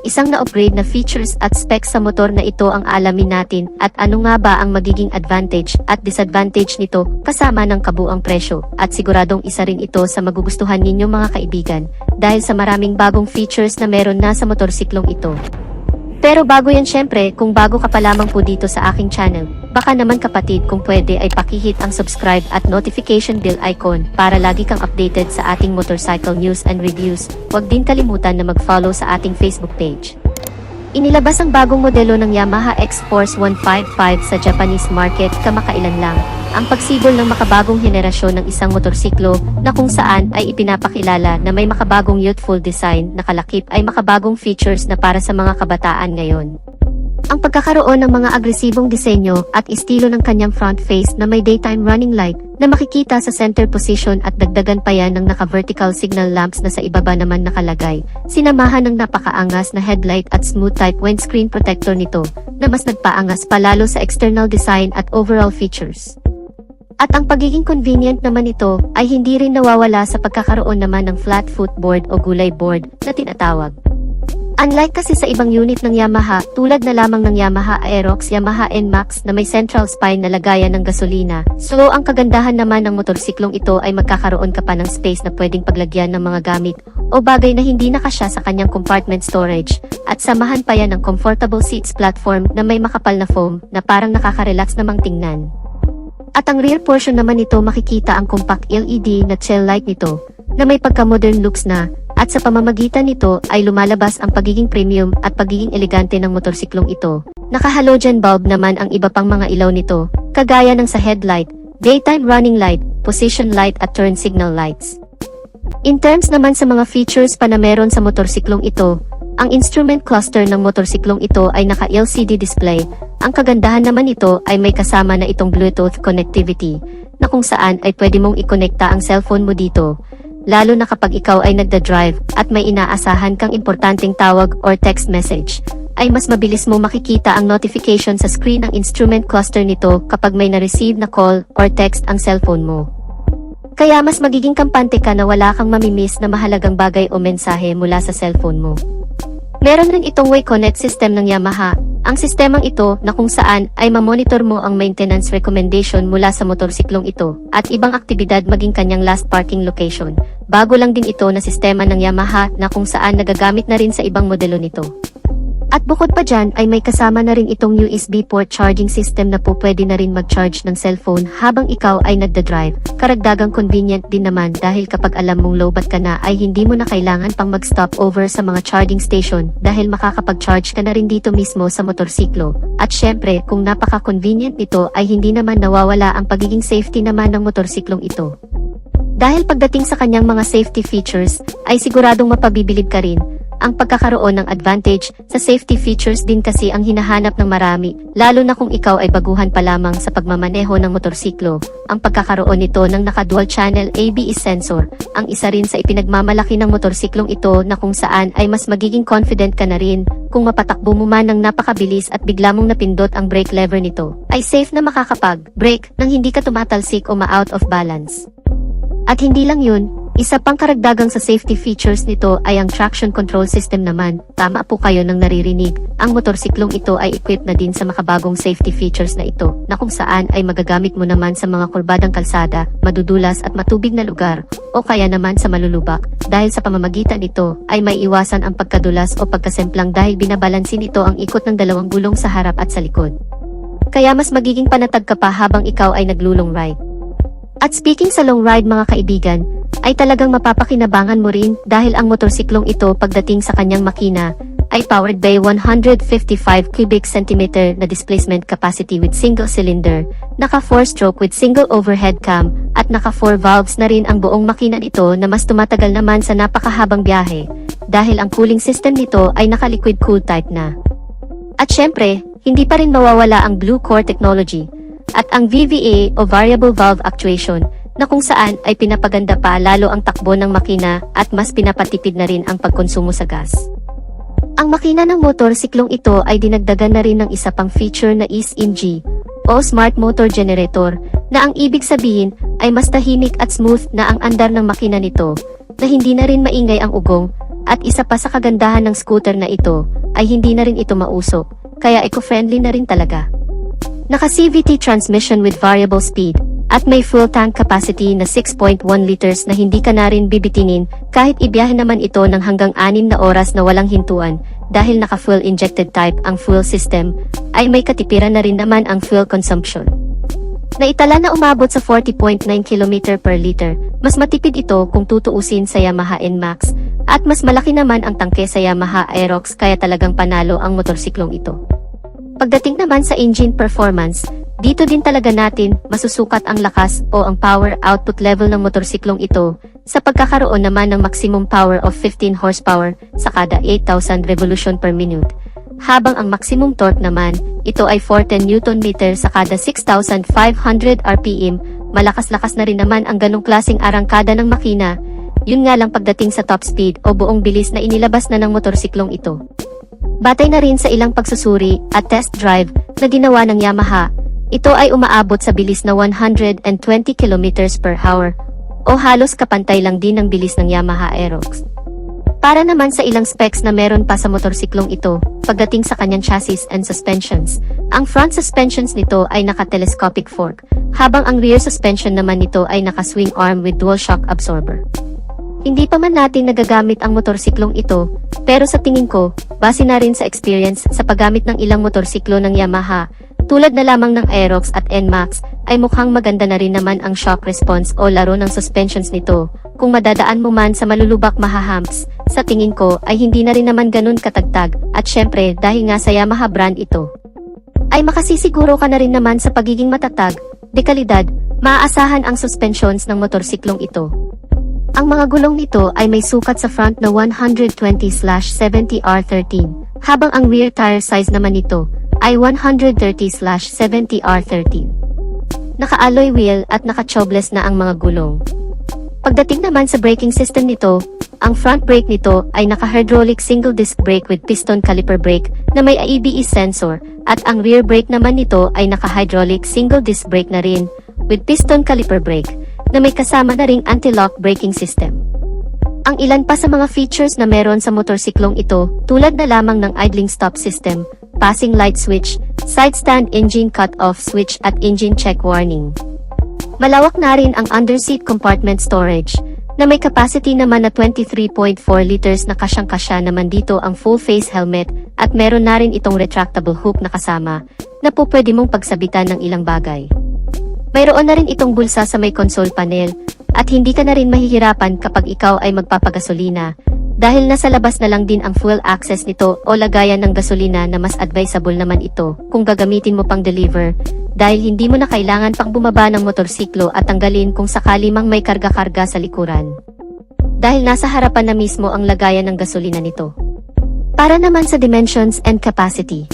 isang na-upgrade na features at specs sa motor na ito ang alamin natin at ano nga ba ang magiging advantage at disadvantage nito kasama ng kabuang presyo at siguradong isa rin ito sa magugustuhan ninyong mga kaibigan dahil sa maraming bagong features na meron na sa motorsiklong ito. Pero bago yan syempre, kung bago ka pa lamang po dito sa aking channel, baka naman kapatid kung pwede ay pakihit ang subscribe at notification bell icon para lagi kang updated sa ating motorcycle news and reviews. Huwag din kalimutan na mag-follow sa ating Facebook page. Inilabas ang bagong modelo ng Yamaha X-Force 155 sa Japanese market kamakailan lang. Ang pagsibol ng makabagong henerasyon ng isang motorsiklo na kung saan ay ipinapakilala na may makabagong youthful design na kalakip ay makabagong features na para sa mga kabataan ngayon. Ang pagkakaroon ng mga agresibong disenyo at estilo ng kanyang front face na may daytime running light na makikita sa center position at dagdagan pa yan ng naka-vertical signal lamps na sa ibaba naman nakalagay, sinamahan ng napakaangas na headlight at smooth type windscreen protector nito na mas nagpaangas palalo sa external design at overall features. At ang pagiging convenient naman ito ay hindi rin nawawala sa pagkakaroon naman ng flat footboard o gulay board na tinatawag. Unlike kasi sa ibang unit ng Yamaha, tulad na lamang ng Yamaha Aerox, Yamaha NMAX na may central spine na lagayan ng gasolina, so ang kagandahan naman ng motorsiklong ito ay magkakaroon ka pa ng space na pwedeng paglagyan ng mga gamit o bagay na hindi nakasya sa kanyang compartment storage, at samahan pa yan ng comfortable seats platform na may makapal na foam na parang nakaka-relax namang tingnan. At ang rear portion naman nito makikita ang compact LED na tail light nito na may pagka-modern looks na, at sa pamamagitan nito ay lumalabas ang pagiging premium at pagiging elegante ng motorsiklong ito. Naka-halogen bulb naman ang iba pang mga ilaw nito, kagaya ng sa headlight, daytime running light, position light at turn signal lights. In terms naman sa mga features pa na meron sa motorsiklong ito, ang instrument cluster ng motorsiklong ito ay naka-LCD display. Ang kagandahan naman nito ay may kasama na itong Bluetooth connectivity, na kung saan ay pwede mong ikonekta ang cellphone mo dito, lalo na kapag ikaw ay nagda-drive at may inaasahan kang importanteng tawag or text message, ay mas mabilis mo makikita ang notification sa screen ng instrument cluster nito kapag may na-receive na call or text ang cellphone mo. Kaya mas magiging kampante ka na wala kang mamimiss na mahalagang bagay o mensahe mula sa cellphone mo. Meron rin itong Way Connect system ng Yamaha. Ang sistemang ito na kung saan ay mamonitor mo ang maintenance recommendation mula sa motorsiklong ito at ibang aktibidad maging kanyang last parking location. Bago lang din ito na sistema ng Yamaha na kung saan nagagamit na rin sa ibang modelo nito. At bukod pa dyan ay may kasama na rin itong USB port charging system na po pwede na rin mag-charge ng cellphone habang ikaw ay nagda-drive. Karagdagang convenient din naman dahil kapag alam mong lowbat ka na ay hindi mo na kailangan pang mag-stop over sa mga charging station dahil makakapag-charge ka na rin dito mismo sa motorsiklo. At syempre kung napaka-convenient nito ay hindi naman nawawala ang pagiging safety naman ng motorsiklong ito. Dahil pagdating sa kanyang mga safety features ay siguradong mapabibilib ka rin. Ang pagkakaroon ng advantage sa safety features din kasi ang hinahanap ng marami, lalo na kung ikaw ay baguhan pa lamang sa pagmamaneho ng motorsiklo. Ang pagkakaroon nito ng naka-dual channel ABS sensor, ang isa rin sa ipinagmamalaki ng motorsiklong ito na kung saan ay mas magiging confident ka na rin kung mapatakbo mo man ng napakabilis at bigla mong napindot ang brake lever nito, ay safe na makakapag-brake nang hindi ka tumatalsik o ma-out of balance. At hindi lang yun, isa pang karagdagang sa safety features nito ay ang traction control system naman. Tama po kayo nang naririnig, ang motorsiklong ito ay equipped na din sa makabagong safety features na ito, na kung saan ay magagamit mo naman sa mga kurbadang kalsada, madudulas at matubig na lugar, o kaya naman sa malulubak, dahil sa pamamagitan nito ay may iwasan ang pagkadulas o pagkasemplang dahil binabalansin ito ang ikot ng dalawang gulong sa harap at sa likod. Kaya mas magiging panatag ka pa habang ikaw ay naglulong ride. At speaking sa long ride mga kaibigan, ay talagang mapapakinabangan mo rin dahil ang motorsiklong ito pagdating sa kanyang makina ay powered by 155 cubic centimeter na displacement capacity with single cylinder, naka 4-stroke with single overhead cam, at naka 4 valves na rin ang buong makina nito na mas tumatagal naman sa napakahabang biyahe dahil ang cooling system nito ay naka liquid cool type na. At syempre, hindi pa rin mawawala ang Blue Core technology at ang VVA o Variable Valve Actuation na kung saan ay pinapaganda pa lalo ang takbo ng makina at mas pinapatipid na rin ang pagkonsumo sa gas. Ang makina ng motorsiklong ito ay dinagdagan na rin ng isa pang feature na SMG o Smart Motor Generator na ang ibig sabihin ay mas tahimik at smooth na ang andar ng makina nito na hindi na rin maingay ang ugong At isa pa sa kagandahan ng scooter na ito, ay hindi na rin ito mausok, kaya eco-friendly na rin talaga. Naka-CVT transmission with variable speed, at may full tank capacity na 6.1 liters na hindi ka na rin bibitinin kahit ibiyahe naman ito ng hanggang 6 na oras na walang hintuan. Dahil naka-fuel injected type ang fuel system, ay may katipiran na rin naman ang fuel consumption. Naitala na umabot sa 40.9 km per liter, mas matipid ito kung tutuusin sa Yamaha NMAX, at mas malaki naman ang tangke sa Yamaha Aerox kaya talagang panalo ang motorsiklong ito. Pagdating naman sa engine performance, dito din talaga natin masusukat ang lakas o ang power output level ng motorsiklong ito sa pagkakaroon naman ng maximum power of 15 horsepower sa kada 8,000 revolution per minute. Habang ang maximum torque naman, ito ay 410 Nm sa kada 6,500 RPM, malakas-lakas na rin naman ang ganong klaseng arangkada ng makina. Yun nga lang pagdating sa top speed o buong bilis na inilabas na ng motorsiklong ito. Batay na rin sa ilang pagsusuri at test drive na ginawa ng Yamaha, ito ay umaabot sa bilis na 120 km per hour o halos kapantay lang din ng bilis ng Yamaha Aerox. Para naman sa ilang specs na meron pa sa motorsiklong ito, pagdating sa kanyang chassis and suspensions, ang front suspensions nito ay naka-telescopic fork, habang ang rear suspension naman nito ay naka-swing arm with dual shock absorber. Hindi pa man natin nagagamit ang motorsiklong ito, pero sa tingin ko, base na rin sa experience sa paggamit ng ilang motorsiklo ng Yamaha, tulad na lamang ng Aerox at NMAX, ay mukhang maganda na rin naman ang shock response o laro ng suspensions nito. Kung madadaan mo man sa malulubak mahahumps, sa tingin ko ay hindi na rin naman ganun katagtag, at syempre dahil nga sa Yamaha brand ito, ay makasisiguro ka na rin naman sa pagiging matatag, dekalidad, maaasahan ang suspensions ng motorsiklong ito. Ang mga gulong nito ay may sukat sa front na 120/70R13, habang ang rear tire size naman nito ay 130/70R13. Naka-alloy wheel at naka-tubeless na ang mga gulong. Pagdating naman sa braking system nito, ang front brake nito ay naka-hydraulic single disc brake with piston caliper brake na may ABS sensor, at ang rear brake naman nito ay naka-hydraulic single disc brake na rin with piston caliper brake na may kasama na ring anti-lock braking system. Ang ilan pa sa mga features na meron sa motorsiklong ito, tulad na lamang ng idling stop system, passing light switch, side stand engine cut-off switch at engine check warning. Malawak na rin ang underseat compartment storage, na may capacity naman na 23.4 liters na kasyang-kasya naman dito ang full face helmet, at meron na rin itong retractable hook na kasama, na po pwede mong pagsabitan ng ilang bagay. Mayroon na rin itong bulsa sa may console panel, at hindi ka na rin mahihirapan kapag ikaw ay magpapagasolina, dahil nasa labas na lang din ang fuel access nito o lagayan ng gasolina na mas advisable naman ito kung gagamitin mo pang deliver, dahil hindi mo na kailangan pang bumaba ng motorsiklo at tanggalin kung sakali mang may karga-karga sa likuran. Dahil nasa harapan na mismo ang lagayan ng gasolina nito. Para naman sa dimensions and capacity.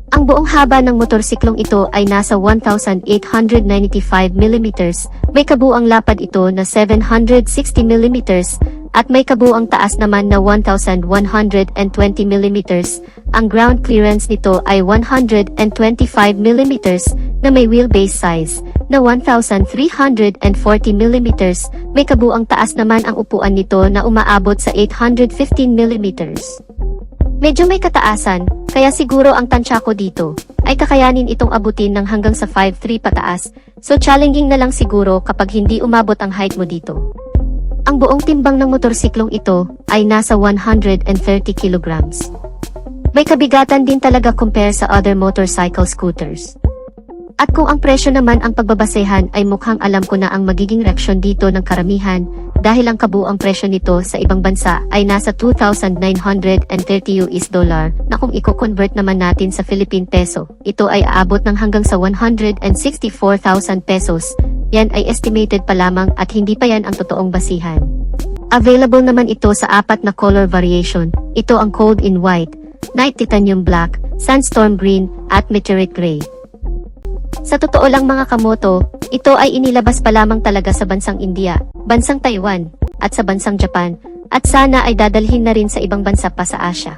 Ang buong haba ng motorsiklong ito ay nasa 1,895 mm, may kabuang lapad ito na 760 mm, at may kabuang taas naman na 1,120 mm. Ang ground clearance nito ay 125 mm na may wheelbase size na 1,340 mm. May kabuang taas naman ang upuan nito na umaabot sa 815 mm. Medyo may kataasan, kaya siguro ang tansya ko dito ay kakayanin itong abutin ng hanggang sa 5'3" pataas, so challenging na lang siguro kapag hindi umabot ang height mo dito. Ang buong timbang ng motorsiklong ito ay nasa 130 kilograms. May kabigatan din talaga compare sa other motorcycle scooters. At kung ang presyo naman ang pagbabasehan ay mukhang alam ko na ang magiging reaksyon dito ng karamihan, dahil ang kabuang presyo nito sa ibang bansa ay nasa $2,930 na kung i-convert naman natin sa Philippine peso, ito ay aabot ng hanggang sa 164,000 pesos. Yan ay estimated pa lamang at hindi pa yan ang totoong basihan. Available naman ito sa 4 na color variation. Ito ang Cold in White, Night Titanium Black, Sandstorm Green, at Meteorite Gray. Sa totoo lang mga kamoto, ito ay inilabas pa lamang talaga sa bansang India, bansang Taiwan, at sa bansang Japan, at sana ay dadalhin na rin sa ibang bansa pa sa Asia.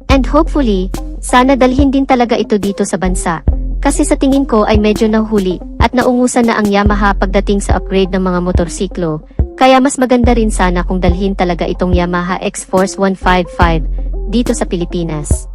And hopefully, sana dalhin din talaga ito dito sa bansa, kasi sa tingin ko ay medyo nahuli at naungusan na ang Yamaha pagdating sa upgrade ng mga motorsiklo, Kaya mas maganda rin sana kung dalhin talaga itong Yamaha X-Force 155 dito sa Pilipinas.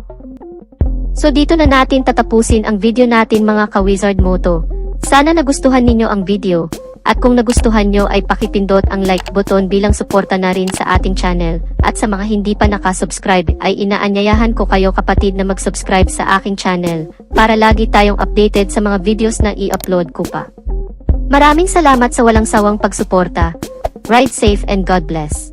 So dito na natin tatapusin ang video natin mga ka-Wizard Moto. Sana nagustuhan ninyo ang video. At kung nagustuhan nyo ay pakipindot ang like button bilang suporta na rin sa ating channel. At sa mga hindi pa nakasubscribe ay inaanyayahan ko kayo kapatid na mag-subscribe sa aking channel para lagi tayong updated sa mga videos na i-upload ko pa. Maraming salamat sa walang sawang pagsuporta. Ride safe and God bless.